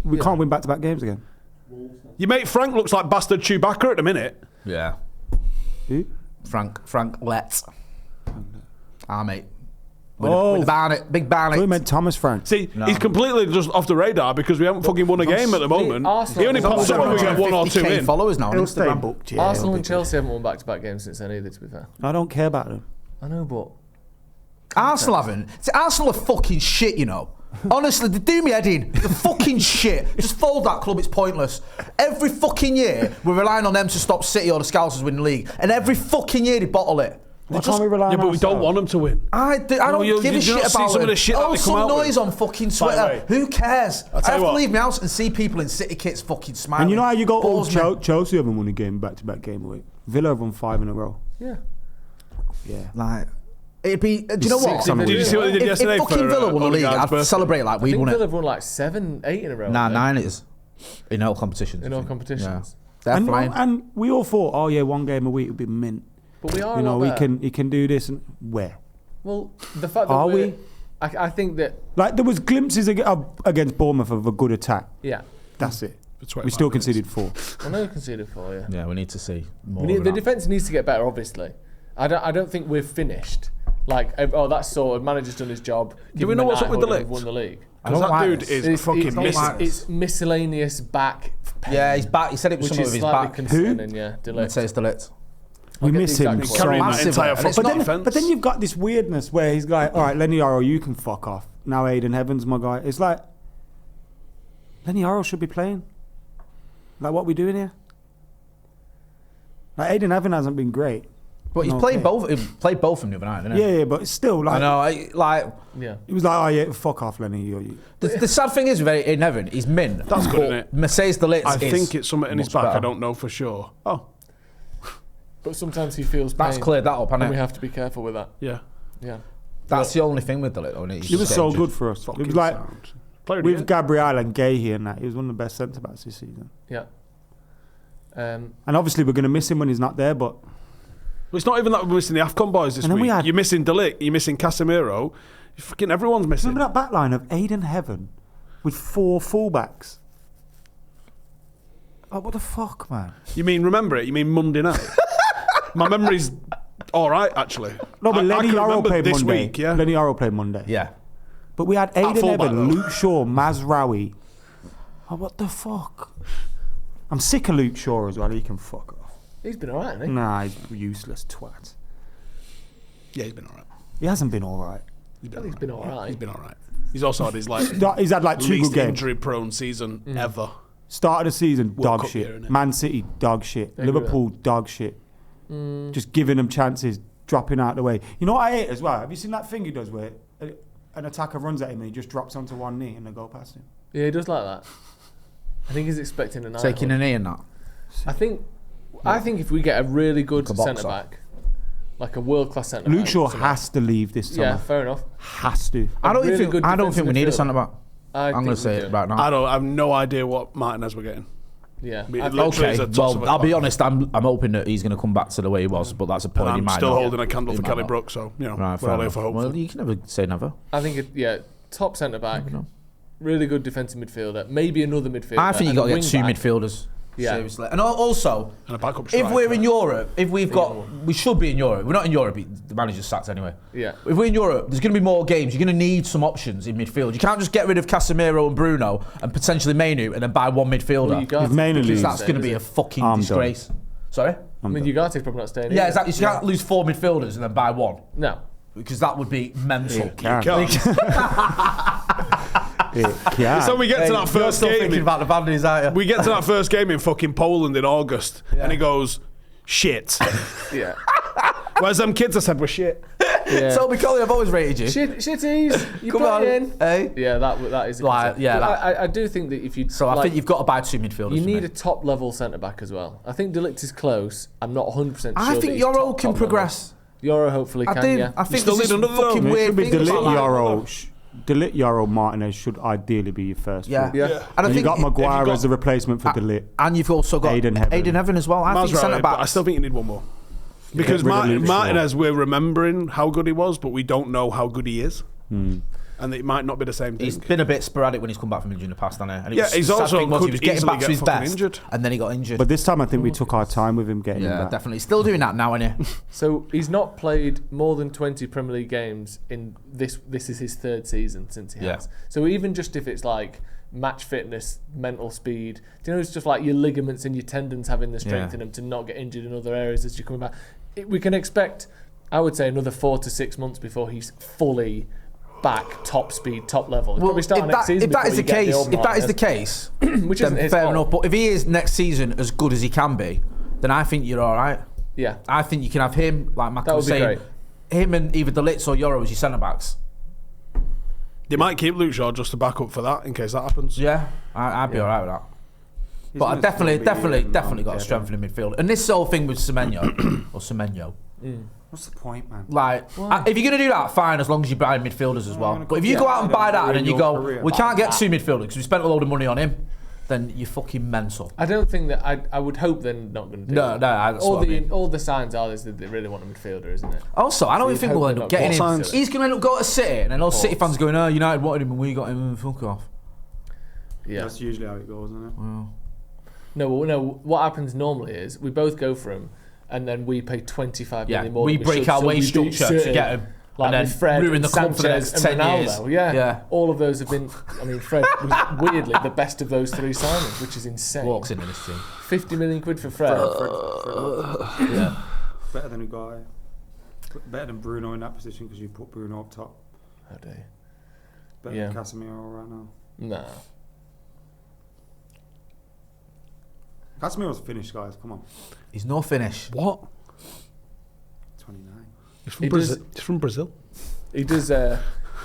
we can't win back-to-back games again. Your mate Frank looks like bastard Chewbacca at the minute. Yeah. Who? Frank Letts. Our mate. Oh. With the Barnet, big I Barnet. thought you meant Thomas Frank. See, he's completely just off the radar because we haven't fucking won a game at the moment. Arsenal- He only He's pops up when we get 1 or 2 50K in. followers now on He'll stay Instagram. booked, yeah, Arsenal he'll and be Chelsea haven't won back-to-back games since then either, to be fair. good. I don't care about them. I know, but Arsenal haven't. See, Arsenal are fucking shit, you know. Honestly, they do me head in. They're fucking shit. Just fold that club, it's pointless. Every fucking year, we're relying on them to stop City or the Scousers winning the league. And every fucking year, they bottle it. Why can't we rely Yeah, on but we don't ourselves? want them to win. I don't you- give a you shit not see about some of them. the shit that they come some out with? noise on fucking By the Twitter. way, Who cares? I tell have you to what. leave my house and see people in City kits fucking smiling. And you know how you go, Bores me. Chelsea haven't won a game back-to-back game week. Villa have won 5 in a row. yeah. Yeah. Like, it'd be. Do you know what? Six on the Did you see what they did yesterday If fucking for, Villa won the league, Odegaard's I'd birthday? celebrate like I we think won Villa it. have won like 7, 8 in a row. Nah, haven't they? 9 it is. In all competitions. In all Yeah. competitions. They're And, flying. and we all thought, oh yeah, 1 game a week would be mint. But we are You a know, lot better. he can do this and where? Well, the fact that Are we're- we? I think that, Like there was glimpses against Bournemouth of a good attack. yeah. That's it. For 25 We still minutes. conceded 4. I know we conceded 4, yeah. Yeah, we need to see more. The of that. defence needs to get better, obviously. I don't think we're finished. Like, oh, that's sorted. Manager's done his job. Do we know what's up with the We've Ligt? won the league. Because that like dude this. is fucking missing. It's miscellaneous back pain. Yeah, he's back. He said it was which something is with his slightly back. concerning. Yeah, De Ligt. Say it's De Ligt. We miss him exact so quote. Carrying that massive, entire and it's fucking not- defence. But then you've got this weirdness where he's like, all right, Lenny Yaro, you can fuck off. Now Aiden Evans, my guy. It's like, Lenny Yaro should be playing. Like, what are we doing here? Like, Aiden Evans hasn't been great. But he's played both. He played both of them the other night, didn't he? Yeah, but it's still like... I know. Yeah. He was like, oh yeah, fuck off, Lenny. The sad thing is with Aiden Evans, he's mint. That's good, isn't it? Mercedes De Ligt I is think it's something in his much back. better. I don't know for sure. Oh, But sometimes he feels pain. That's cleared that up, hasn't And we it? have to be careful with that. yeah. Yeah. That's the only thing with De Ligt, isn't it? He was so good for us. It was like, Player with Gabriel and Gahey and that, he was one of the best centre-backs this season. Yeah. And obviously we're going to miss him when he's not there, but... Well, it's not even that we're missing the AFCON boys this And then week. we had- You're missing De Ligt, you're missing Casemiro. Fucking everyone's missing. Remember that back line of Aiden Heaven with 4 fullbacks? Oh, what the fuck, man? You mean, remember it? You mean Monday night? My memory's all right, actually. No, but I Lenny can Yaro remember played this Monday. week, yeah. Lenny Yaro played Monday. Yeah. But we had Aiden fullback, Evan, though. Luke Shaw, Mazraoui. Oh, what the fuck? I'm sick of Luke Shaw as well. He can fuck off. He's been alright, hasn't he? Nah, he's useless twat. Yeah, he's been all right. He hasn't been all right. He's been alright. He's been all right. He's also had his like He's had like 2 least good games. injury-prone season ever. Start of the season, World dog Cup shit. year, innit? Man City, dog shit. agree with Liverpool, dog shit. Just giving them chances, dropping out the way. You know what I hate as well? Have you seen that thing he does where an attacker runs at him and he just drops onto one knee and they go past him? Yeah, he does like that. I think he's expecting an Taking a knee and that. I think if we get a really good Like a boxer. centre back, like a world class centre Luke back, Shaw something- has to leave this summer. Yeah, fair enough. Has to. I don't really think. good I don't defensive think we need a midfielder. centre back. I'm going to say it right now. I have no idea what Martinez we're getting. Yeah. mean, I it think- literally Okay, is a toss well, of a I'll be coin. honest. I'm hoping that he's going to come back to the way he was, but that's a point And he I'm might still not. holding a candle He for might Kelly not. Brook, so you know Right, we're fair all here enough. for hopeful. Well, you can never say never. I think top centre back, know. really good defensive midfielder, maybe another midfielder. I think and you've got a to get wing 2 back. midfielders. Yeah. Seriously. And also, And a backup if striker. we're in Europe, if we've got, we should be in Europe. We're not in Europe. The manager's sacked anyway. Yeah. If we're in Europe, there's going to be more games. You're going to need some options in midfield. You can't just get rid of Casemiro and Bruno and potentially Mainu and then buy one midfielder. Well, If Mainu because leaves, that's going to be a fucking I'm done. disgrace. Sorry? I mean, Ugarte's probably not staying. Yeah, either. exactly. You can't lose 4 midfielders and then buy one No. because that would be mental. Can't. So we get to that You're first still game. thinking about the bandies, aren't you? We get to that first game in fucking Poland in August, and he goes, "Shit." Yeah. Whereas them kids I said were shit. Yeah. So Mckola, I've always rated you. Shitties. You Come put on, it in. eh? Yeah, that is. A Like, concern. yeah, But that- I do think that if you. So I think you've got to buy 2 midfielders. You for need me. a top level centre back as well. I think De Ligt is close. I'm not 100% sure. I think Euro can progress. Euro hopefully I can. do. Yeah. I think still there's need this another fucking though. It weird should be thing Delit about that. Yaro. Delit Yaro Martinez should ideally be your first. Yeah. three. Yeah. And I And you think got Maguire got- as a replacement for Delit. and you've also got Aiden Heaven. as well. I think Mazraoui, centre but I backs. still think you need one more. Because rid of Luke Shaw. Martinez, we're remembering how good he was, but we don't know how good he is. And it might not be the same thing. He's been a bit sporadic when he's come back from injury in the past, hasn't he? And it Yeah, was, he's the sad also thing was could he was getting easily back to get his fucking best, injured. and then he got injured. But this time I think we took our time with him getting him yeah, back. definitely. Still doing that now, isn't he? So he's not played more than 20 Premier League games in this. This is his 3rd season since he Yeah. has. So even just if it's like match fitness, mental speed, do you know, it's just like your ligaments and your tendons having the strength Yeah. in them to not get injured in other areas as you're coming back. We can expect, I would say, another 4 to 6 months before he's fully back, top speed, top level. He'll probably start next season. if that is the before you get case, old if that is the Martinez, case, which then isn't his fair fault. enough. But if he is next season as good as he can be, then I think you're all right. Yeah. I think you can have him, like Matt That was would be saying, him and either De Ligt or Euro as your centre backs. They might keep Luke Shaw just to back up for that in case that happens. Yeah, I'd be all right with that. But I definitely got a strength in midfield. And this whole thing with Semenyo, or Semenyo, What's the point, man? like, if you're going to do that, fine, as long as you buy midfielders as well. But if you go out and buy that and then you go, we can't get 2 midfielders because we spent a load of money on him, then you're fucking mental. I don't think that. I would hope they're not going to do No, that. that's all what I the mean. all the signs are is that they really want a midfielder, isn't it? Also, I don't even think hope we'll end they're up not getting What him. signs? He's going to end up going to City, and then all City fans going, oh, United wanted him and we got him, fuck off. Yeah. That's usually how it goes, isn't it? No. What happens normally is we both go for him, and then we pay 25 Yeah, million more. we than break should, our so wage we beat structure to City, get him. like And then with Fred, ruin the club for the Sanchez, next and 10 Ronaldo. years. Yeah. Yeah. All of those have been. I mean, Fred was weirdly the best of those 3 signings, which is insane. Walks into this team. 50 million quid for Fred. Yeah. Better than Ugai. Better than Bruno in that position because you put Bruno up top. How dare you? Better Yeah. than Casemiro right now. Nah. Casemiro's finished, guys. Come on. He's no finish. What? 29. He's from Brazil. He's from Brazil. He does.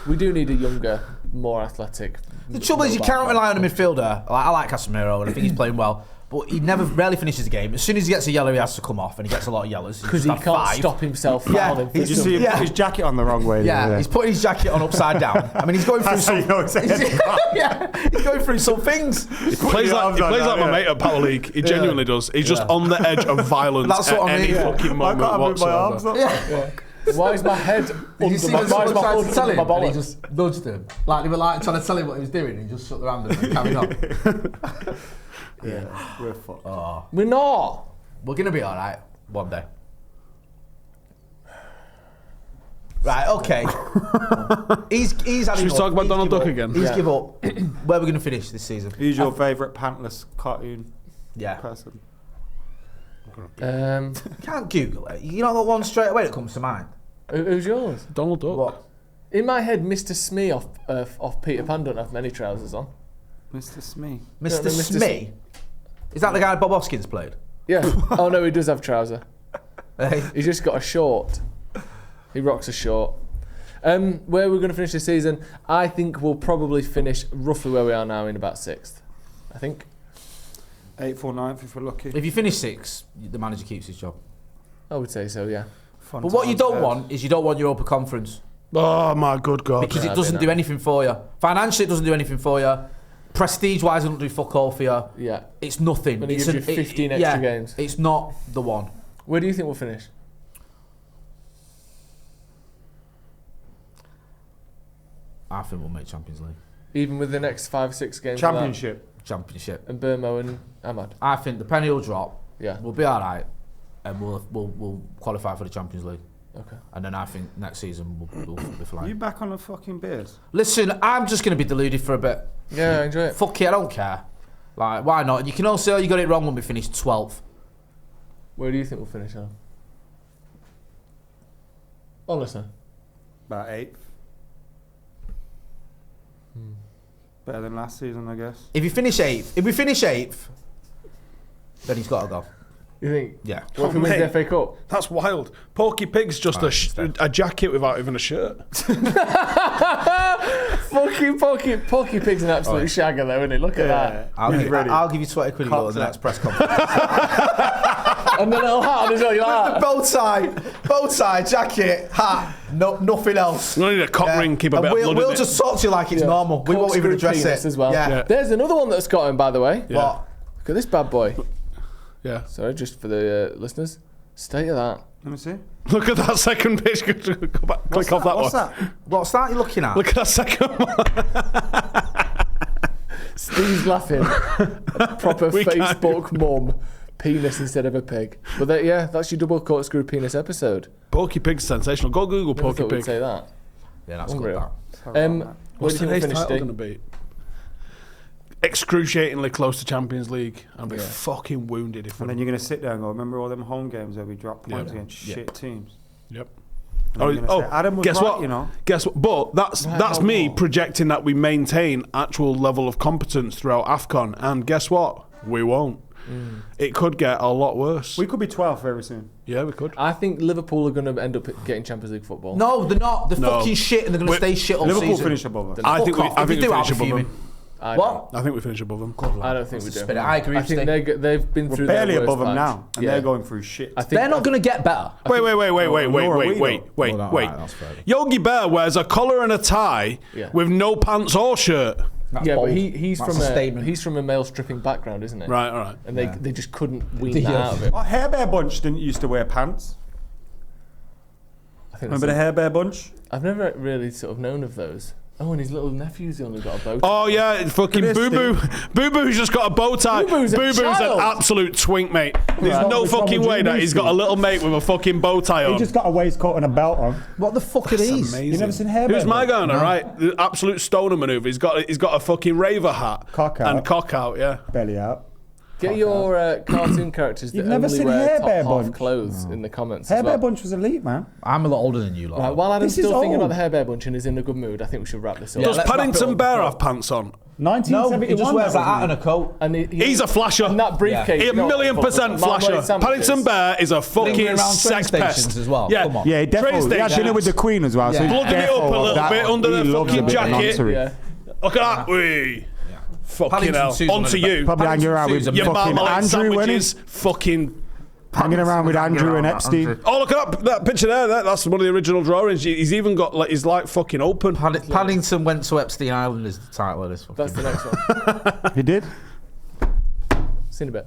We do need a younger, more athletic. The trouble is you can't rely on a midfielder. Like, I like Casemiro and I think he's playing well, but he rarely finishes a game. As soon as he gets a yellow, he has to come off, and he gets a lot of yellows because he can't stop himself fouling. Did you see him put his jacket on the wrong way? Yeah, he's putting his jacket on upside down. I mean, he's going through some. He's going through some things. He plays like my mate at Power League. He genuinely does. He's just on the edge of violence. That's what I mean. Any fucking moment whatsoever. Yeah. Why is my head Did you see when someone tried to tell him my and he just nudged him? Like they were like trying to tell him what he was doing and he just shook their hand and carried on. Yeah, we're fucked. Oh. We're not. We're going to be alright one day. Right, okay. he's had Should we talk about Donald Duck again? He's give up. Where are we going to finish this season? Who's your favourite pantless cartoon person? You can't Google it. You not got one straight away that comes to mind. Who's yours? Donald Duck. What? In my head, Mr. Smee off Peter Pan don't have many trousers on. Mr. Smee. Mr. Mr. Smee? Is that the guy Bob Hoskins played? Yeah. Oh no, he does have trouser. Hey. He's just got a short. He rocks a short. Where we're going to finish this season, I think we'll probably finish roughly where we are now in about 6th. I think. 8th or 9th if we're lucky. If you finish 6th, the manager keeps his job. I would say so, yeah. Fun But what you times don't ahead. want is you don't want Europa Conference. Oh my good God. Because Nah, it doesn't they do don't. anything for you. Financially, it doesn't do anything for you. Prestige-wise, it doesn't do fuck all for you. Yeah. It's nothing. When it It's gives you 15 extra games. It's not the one. Where do you think we'll finish? I think we'll make Champions League. Even with the next 5-6 games? Championship. Championship. And Burmo and Ahmad? I think the penny will drop. Yeah. We'll be all right, and we'll qualify for the Champions League. Okay. And then I think next season we'll be flying. You back on the fucking beers? Listen, I'm just going to be deluded for a bit. Yeah, I enjoy it. Fuck it, I don't care. Like, why not? You can all say, oh, you got it wrong when we finish 12th. Where do you think we'll finish on? Honestly. About 8th. Better than last season, I guess. If we finish 8th, then he's got to go. You think? Yeah. What if we win the mate. FA Cup? That's wild. Porky Pig's just a jacket without even a shirt. Fucking Porky Pig's an absolute shagger though, isn't he? Look at that. I'll give you 20 quid to go to the next press conference. And the little hat on as well, you like that? bow tie, jacket, hat, nothing else. You need a cock ring, keep a And bit of blood we'll in it. just talk to you like it's normal. We won't even Corkscrew address penis it as well. Yeah. There's another one that's got him, by the way. Yeah. What? Look at this bad boy. Yeah. Sorry, just for the listeners. State of that. Let me see. Look at that second page. Go back, click off that What's one. that? What's that you're looking at? Look at that second one. Steve's laughing. A proper We can't Facebook mum. Penis instead of a pig. But that's your double corkscrew penis episode. Porky Pig's sensational. Go Google Never Porky thought we'd Pig. say that. Yeah, that's Unreal. good. Where What's do you think today's we'll title finish, going to be? Excruciatingly close to Champions League. I'll be fucking wounded if And then you're going to sit there and go, remember all them home games where we dropped points against shit teams? Yep. Say, Adam was guess right, what? you know. Guess what? But that's me projecting that we maintain actual level of competence throughout AFCON. And guess what? We won't. It could get a lot worse. We could be 12th very soon. Yeah, we could. I think Liverpool are going to end up getting Champions League football. No, they're not. They're No. fucking shit and they're going to stay shit all Liverpool season. finish above us. I think we If you do, I'll finish be above fuming. them. I What? I think we finish above them. I don't think we do. Spirit. I agree I with think Steve. they've been We're through barely their worst above them patch. now, and they're going through shit. I think They're not going to get better. Wait. Alright, that's fair. Yogi Bear wears a collar and a tie with no pants or shirt. That's Yeah, bold. but he's That's from a statement. he's from a male stripping background, isn't he? Right, all right. And they just couldn't wean Yeah. that out of him. Oh, Hair Bear Bunch didn't used to wear pants. I think Remember the Hair Bear Bunch? I've never really sort of known of those. Oh, and his little nephew's only got a bow tie. Oh yeah, fucking Boo Boo. Boo Boo's just got a bow tie. Boo Boo's an child. absolute twink, mate. There's no What's wrong fucking with way you, that he's got a little mate with a fucking bow tie on. He just got a waistcoat and a belt on. What the fuck are these? Amazing. You never seen Hair Who's Bear? my guy? Right, the absolute stoner maneuver. He's got a fucking raver hat, Cock out. and cock out. Yeah. Belly out. Get your cartoon characters that You've never only seen wear Hair top Bear half Bunch? clothes in the comments Hair as Bear well. Bunch was elite, man. I'm a lot older than you lot. Right, while Adam's This is still thinking about old. the Hair Bear Bunch and is in a good mood, I think we should wrap this up. Yeah, Does let's wrap it Paddington up. Bear have pants on? No, 1971. he just wears a that hat wasn't and a coat. And He's a flasher. And that briefcase. He a million% flasher. Paddington Bear is a fucking Lingering around sex train pest. stations as well. Yeah. Come on. Yeah, Train definitely. He had stations. dinner with the Queen as well. So Yeah. he's Plugging it up a defo little that. bit under He the loves fucking a bit of jacket. nonsense. Yeah. Look at that. Wee. Fucking Paddington hell. Sue's one On of to the best. you. Probably hanging around with Sue's a Your fucking marmalade Andrew, wasn't he? sandwiches. Fucking. Hanging around with Andrew and Epstein. Oh, look at that picture there. That's one of the original drawings. He's even got like he's like fucking open. Paddington went to Epstein Island is the title of this. That's the next one. He did. See you in a bit.